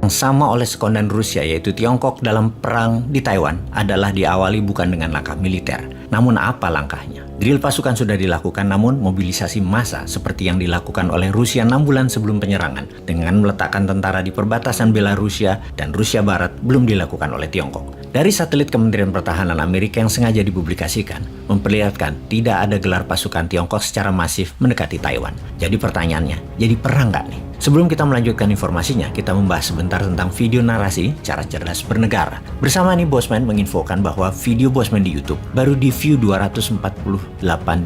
sama oleh sekonden Rusia yaitu Tiongkok dalam perang di Taiwan adalah diawali bukan dengan langkah militer. Namun apa langkahnya? Drill pasukan sudah dilakukan, namun mobilisasi massa seperti yang dilakukan oleh Rusia 6 bulan sebelum penyerangan dengan meletakkan tentara di perbatasan Belarusia dan Rusia Barat belum dilakukan oleh Tiongkok. Dari satelit Kementerian Pertahanan Amerika yang sengaja dipublikasikan, memperlihatkan tidak ada gelar pasukan Tiongkok secara masif mendekati Taiwan. Jadi pertanyaannya, jadi perang nggak nih? Sebelum kita melanjutkan informasinya, kita membahas sebentar tentang video narasi cara cerdas bernegara. Bersama nih Bosman menginfokan bahwa video Bosman di YouTube baru di view 248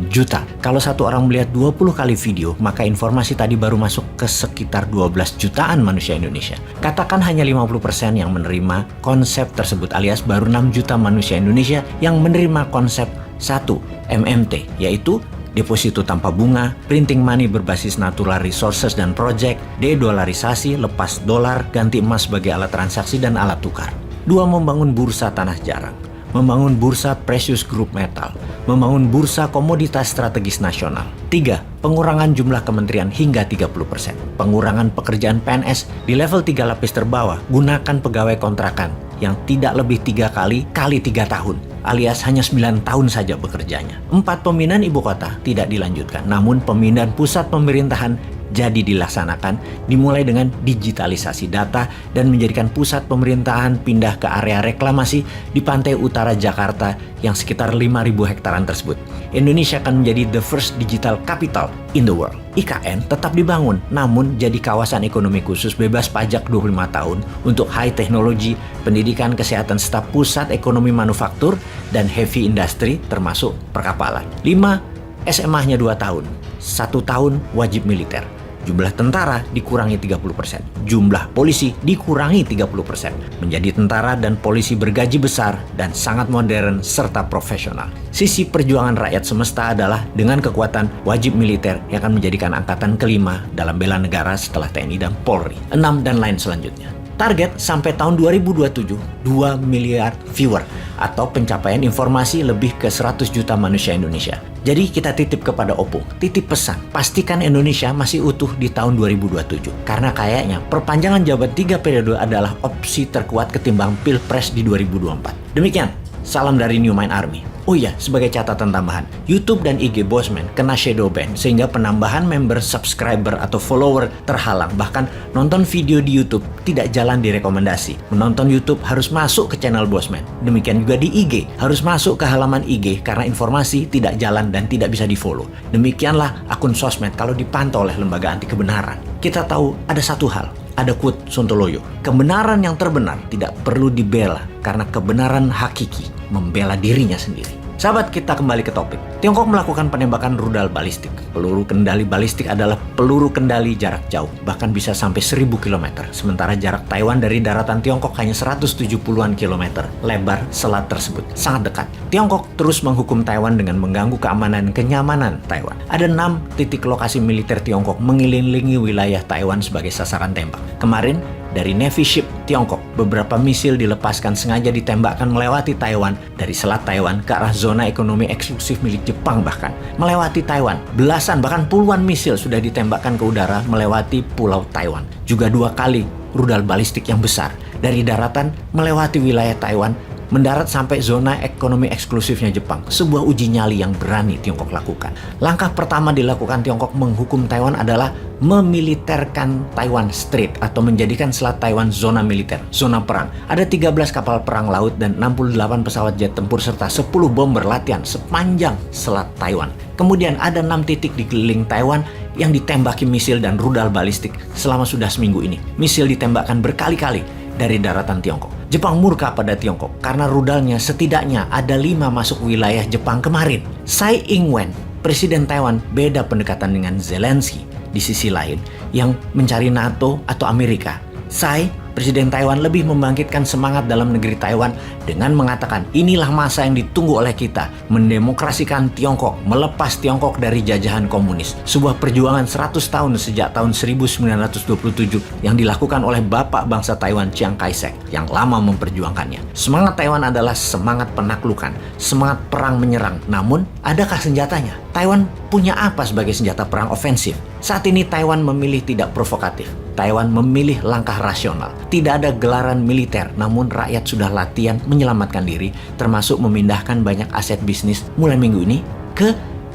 juta. Kalau satu orang melihat 20 kali video, maka informasi tadi baru masuk ke sekitar 12 jutaan manusia Indonesia. Katakan hanya 50% yang menerima konsep tersebut, alias baru 6 juta manusia Indonesia yang menerima konsep 1 MMT, yaitu deposito tanpa bunga, printing money berbasis natural resources dan project, de-dolarisasi, lepas dolar, ganti emas sebagai alat transaksi dan alat tukar. 2. Membangun bursa tanah jarang, membangun bursa precious group metal, membangun bursa komoditas strategis nasional. 3. Pengurangan jumlah kementerian hingga 30%. Pengurangan pekerjaan PNS di level 3 lapis terbawah, gunakan pegawai kontrakan yang tidak lebih 3 kali 3 tahun, alias hanya 9 tahun saja bekerjanya. 4. Pemindahan ibu kota tidak dilanjutkan, namun pemindahan pusat pemerintahan jadi dilaksanakan, dimulai dengan digitalisasi data dan menjadikan pusat pemerintahan pindah ke area reklamasi di pantai utara Jakarta yang sekitar 5.000 hektaran tersebut. Indonesia akan menjadi the first digital capital in the world. IKN tetap dibangun, namun jadi kawasan ekonomi khusus bebas pajak 25 tahun untuk high technology, pendidikan, kesehatan, serta pusat ekonomi manufaktur dan heavy industry termasuk perkapalan. 5. SMA-nya 2 tahun, 1 tahun wajib militer. Jumlah tentara dikurangi 30%, jumlah polisi dikurangi 30%, menjadi tentara dan polisi bergaji besar dan sangat modern serta profesional. Sisi perjuangan rakyat semesta adalah dengan kekuatan wajib militer yang akan menjadikan angkatan kelima dalam bela negara setelah TNI dan Polri. 6 dan lain selanjutnya. Target sampai tahun 2027, 2 miliar viewer atau pencapaian informasi lebih ke 100 juta manusia Indonesia. Jadi kita titip kepada Oppo, titip pesan, pastikan Indonesia masih utuh di tahun 2027. Karena kayaknya perpanjangan jabat 3 periode adalah opsi terkuat ketimbang Pilpres di 2024. Demikian, salam dari New Mind Army. Oh iya, sebagai catatan tambahan, YouTube dan IG Bosman kena shadow ban sehingga penambahan member, subscriber, atau follower terhalang. Bahkan nonton video di YouTube tidak jalan di rekomendasi. Menonton YouTube harus masuk ke channel Bosman. Demikian juga di IG, harus masuk ke halaman IG karena informasi tidak jalan dan tidak bisa di-follow. Demikianlah akun sosmed kalau dipantau oleh lembaga anti kebenaran. Kita tahu ada satu hal. Ada quote Sontoloyo, kebenaran yang terbenar tidak perlu dibela karena kebenaran hakiki membela dirinya sendiri. Sahabat, kita kembali ke topik. Tiongkok melakukan penembakan rudal balistik. Peluru kendali balistik adalah peluru kendali jarak jauh, bahkan bisa sampai 1000 km. Sementara jarak Taiwan dari daratan Tiongkok hanya 170-an kilometer. Lebar selat tersebut sangat dekat. Tiongkok terus menghukum Taiwan dengan mengganggu keamanan dan kenyamanan Taiwan. Ada 6 titik lokasi militer Tiongkok mengelilingi wilayah Taiwan sebagai sasaran tembak. Kemarin, dari Navy Ship Tiongkok, beberapa misil dilepaskan sengaja ditembakkan melewati Taiwan dari selat Taiwan ke arah zona ekonomi eksklusif milik Jepang, bahkan melewati Taiwan. Belasan bahkan puluhan misil sudah ditembakkan ke udara melewati pulau Taiwan. Juga 2 kali rudal balistik yang besar dari daratan melewati wilayah Taiwan mendarat sampai zona ekonomi eksklusifnya Jepang. Sebuah uji nyali yang berani Tiongkok lakukan. Langkah pertama dilakukan Tiongkok menghukum Taiwan adalah memiliterkan Taiwan Strait atau menjadikan selat Taiwan zona militer, zona perang. Ada 13 kapal perang laut dan 68 pesawat jet tempur serta 10 bomber latihan sepanjang selat Taiwan. Kemudian ada 6 titik di keliling Taiwan yang ditembaki misil dan rudal balistik selama sudah seminggu ini. Misil ditembakkan berkali-kali dari daratan Tiongkok. Jepang murka pada Tiongkok karena rudalnya setidaknya ada 5 masuk wilayah Jepang kemarin. Tsai Ing-wen, Presiden Taiwan, beda pendekatan dengan Zelensky di sisi lain yang mencari NATO atau Amerika. Tsai, Presiden Taiwan, lebih membangkitkan semangat dalam negeri Taiwan dengan mengatakan inilah masa yang ditunggu oleh kita, mendemokrasikan Tiongkok, melepas Tiongkok dari jajahan komunis. Sebuah perjuangan 100 tahun sejak tahun 1927 yang dilakukan oleh bapak bangsa Taiwan Chiang Kai-shek yang lama memperjuangkannya. Semangat Taiwan adalah semangat penaklukan, semangat perang menyerang. Namun, adakah senjatanya? Taiwan punya apa sebagai senjata perang ofensif? Saat ini Taiwan memilih tidak provokatif. Taiwan memilih langkah rasional. Tidak ada gelaran militer, namun rakyat sudah latihan menyelamatkan diri, termasuk memindahkan banyak aset bisnis mulai minggu ini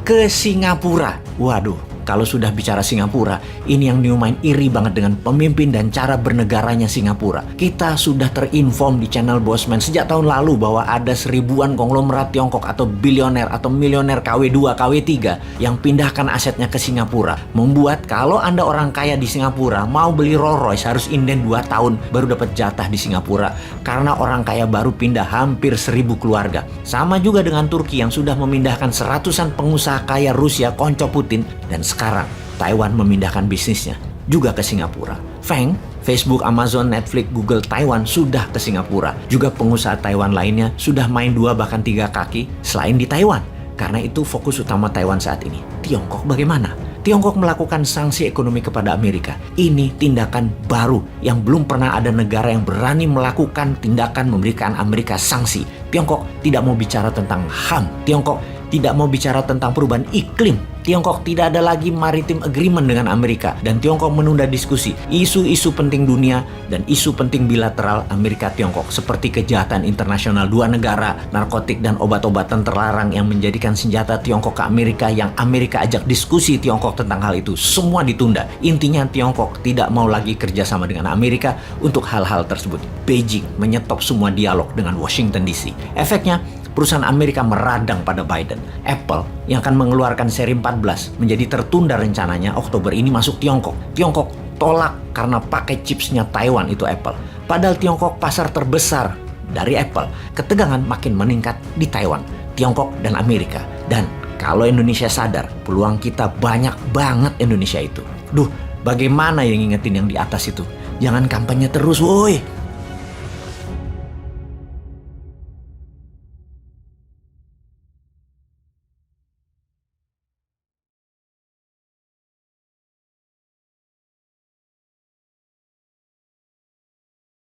ke Singapura. Waduh. Kalau sudah bicara Singapura, ini yang New Mind iri banget dengan pemimpin dan cara bernegaranya Singapura. Kita sudah terinform di channel Bosman sejak tahun lalu bahwa ada seribuan konglomerat Tiongkok atau bilioner atau milioner KW2, KW3 yang pindahkan asetnya ke Singapura. Membuat kalau Anda orang kaya di Singapura mau beli Rolls Royce harus inden 2 tahun baru dapat jatah di Singapura. Karena orang kaya baru pindah hampir 1.000 keluarga. Sama juga dengan Turki yang sudah memindahkan seratusan pengusaha kaya Rusia konco Putin. Dan sekarang Taiwan memindahkan bisnisnya juga ke Singapura. Feng, Facebook, Amazon, Netflix, Google Taiwan sudah ke Singapura. Juga pengusaha Taiwan lainnya sudah main 2 bahkan 3 kaki selain di Taiwan. Karena itu fokus utama Taiwan saat ini. Tiongkok bagaimana? Tiongkok melakukan sanksi ekonomi kepada Amerika. Ini tindakan baru yang belum pernah ada negara yang berani melakukan tindakan memberikan Amerika sanksi. Tiongkok tidak mau bicara tentang HAM. Tiongkok tidak mau bicara tentang perubahan iklim. Tiongkok tidak ada lagi maritim agreement dengan Amerika. Dan Tiongkok menunda diskusi isu-isu penting dunia dan isu penting bilateral Amerika-Tiongkok. Seperti kejahatan internasional 2 negara, narkotik dan obat-obatan terlarang yang menjadikan senjata Tiongkok ke Amerika, yang Amerika ajak diskusi Tiongkok tentang hal itu. Semua ditunda. Intinya Tiongkok tidak mau lagi kerjasama dengan Amerika untuk hal-hal tersebut. Beijing menyetop semua dialog dengan Washington DC. Efeknya, perusahaan Amerika meradang pada Biden. Apple yang akan mengeluarkan seri 14 menjadi tertunda rencananya Oktober ini masuk Tiongkok. Tiongkok tolak karena pakai chipsnya Taiwan itu Apple. Padahal Tiongkok pasar terbesar dari Apple. Ketegangan makin meningkat di Taiwan, Tiongkok dan Amerika. Dan kalau Indonesia sadar, peluang kita banyak banget Indonesia itu. Duh, bagaimana yang ngingetin yang di atas itu? Jangan kampanye terus, woi.